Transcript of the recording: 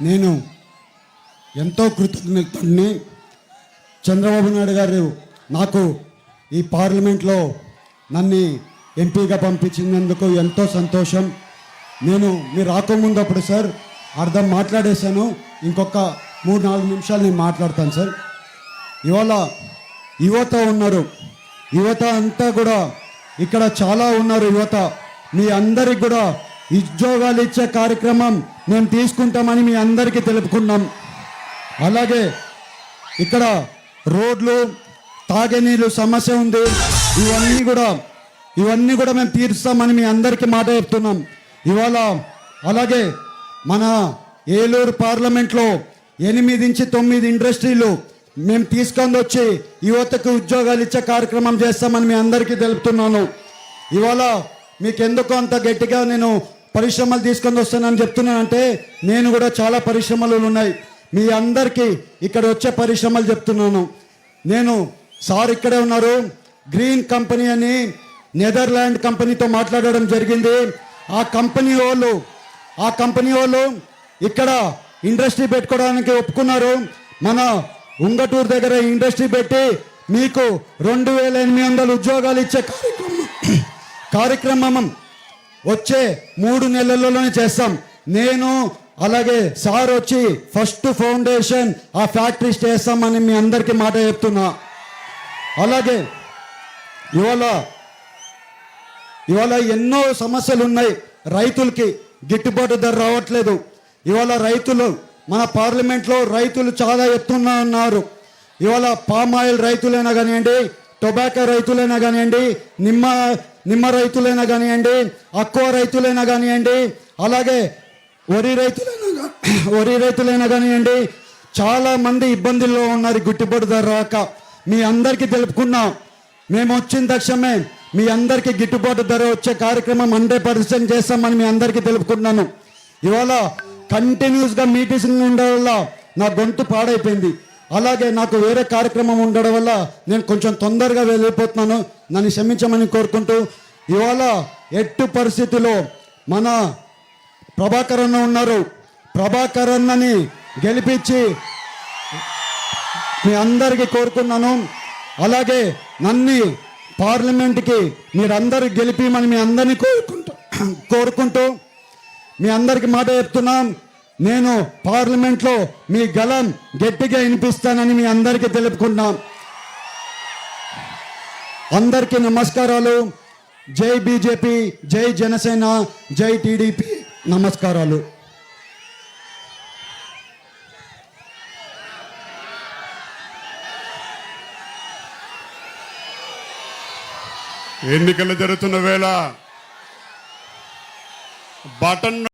నేను ఎంతో కృతజ్ఞతని. చంద్రబాబు నాయుడు గారు నాకు ఈ పార్లమెంట్లో నన్ను ఎంపీగా పంపించినందుకు ఎంతో సంతోషం. మీరు రాకముందు అప్పుడు సార్ అర్థం మాట్లాడేశాను. ఇంకొక 3-4 నిమిషాలు నేను మాట్లాడతాను సార్. ఇవాళ యువత ఉన్నారు, యువత అంతా కూడా ఇక్కడ చాలా ఉన్నారు. యువత మీ అందరికి కూడా ఉద్యోగాలు ఇచ్చే కార్యక్రమం మేము తీసుకుంటామని మీ అందరికీ తెలుపుకున్నాం. అలాగే ఇక్కడ రోడ్లు, తాగేనీళ్ళు సమస్య ఉంది, ఇవన్నీ కూడా మేము తీరుస్తామని మీ అందరికీ మాట చెప్తున్నాం ఇవాళ. అలాగే మన ఏలూరు పార్లమెంట్లో 8-9 ఇండస్ట్రీలు మేము తీసుకొని వచ్చి యువతకు ఉద్యోగాలు ఇచ్చే కార్యక్రమం చేస్తామని మీ అందరికీ తెలుపుతున్నాను. ఇవాళ మీకు ఎందుకు అంత గట్టిగా నేను పరిశ్రమలు తీసుకొని వస్తానని చెప్తున్నానంటే, నేను కూడా చాలా పరిశ్రమలు ఉన్నాయి. మీ అందరికీ ఇక్కడ వచ్చే పరిశ్రమలు చెప్తున్నాను. నేను సార్ ఇక్కడే ఉన్నారు, గ్రీన్ కంపెనీ అని నెదర్లాండ్ కంపెనీతో మాట్లాడడం జరిగింది. ఆ కంపెనీ వాళ్ళు ఇక్కడ ఇండస్ట్రీ పెట్టుకోవడానికి ఒప్పుకున్నారు. మన ఉంగటూరు దగ్గర ఇండస్ట్రీ పెట్టి మీకు 2800 ఉద్యోగాలు ఇచ్చే కార్యక్రమం వచ్చే 3 నెలల్లోనే చేస్తాం. నేను అలాగే సార్ వచ్చి ఫస్ట్ ఫౌండేషన్ ఆ ఫ్యాక్టరీ చేస్తామని మీ అందరికీ మాట చెప్తున్నా. అలాగే ఇవాళ ఎన్నో సమస్యలు ఉన్నాయి. రైతులకి గిట్టుబాటు ధర రావట్లేదు. ఇవాళ రైతులు మన పార్లమెంట్లో రైతులు చాలా ఎత్తున ఉన్నారు. ఇవాళ పామ్ ఆయిల్ రైతులైనా కానివ్వండి, టొబాకో రైతులైనా కానివ్వండి, నిమ్మ రైతులైనా కానివ్వండి, అక్కువ రైతులైనా కానివ్వండి, అలాగే వరి రైతులైనా కానివ్వండి, చాలామంది ఇబ్బందుల్లో ఉన్నారు గిట్టుబాటు ధర రాక. మీ అందరికీ తెలుపుకున్నాం, మేము వచ్చిన తక్షణమే మీ అందరికీ గిట్టుబాటు ధర వచ్చే కార్యక్రమం 100% చేస్తామని మీ అందరికీ తెలుపుకుంటున్నాను. ఇవాళ కంటిన్యూస్గా మీటింగ్స్ ఉండడం వల్ల నా గొంతు పాడైపోయింది. అలాగే నాకు వేరే కార్యక్రమం ఉండడం వల్ల నేను కొంచెం తొందరగా వెళ్ళిపోతున్నాను, నన్ను క్షమించమని కోరుకుంటూ, ఇవాళ ఎట్టి పరిస్థితిలో మన ప్రభాకర్ అన్న ఉన్నారు, ప్రభాకర్ అన్నని గెలిపించి మీ అందరికీ కోరుకున్నాను. అలాగే నన్ను పార్లమెంట్కి మీరందరూ గెలిపిమని మీ అందరినీ కోరుకుంటూ మీ అందరికి మాట చెప్తున్నాం. నేను పార్లమెంట్లో మీ గళం గట్టిగా వినిపిస్తానని మీ అందరికీ తెలుపుకున్నాం. అందరికీ నమస్కారాలు. జై బీజేపీ, జై జనసేన, జై టీడీపీ. నమస్కారాలు. ఎన్నికలు జరుగుతున్న వేళ బటన్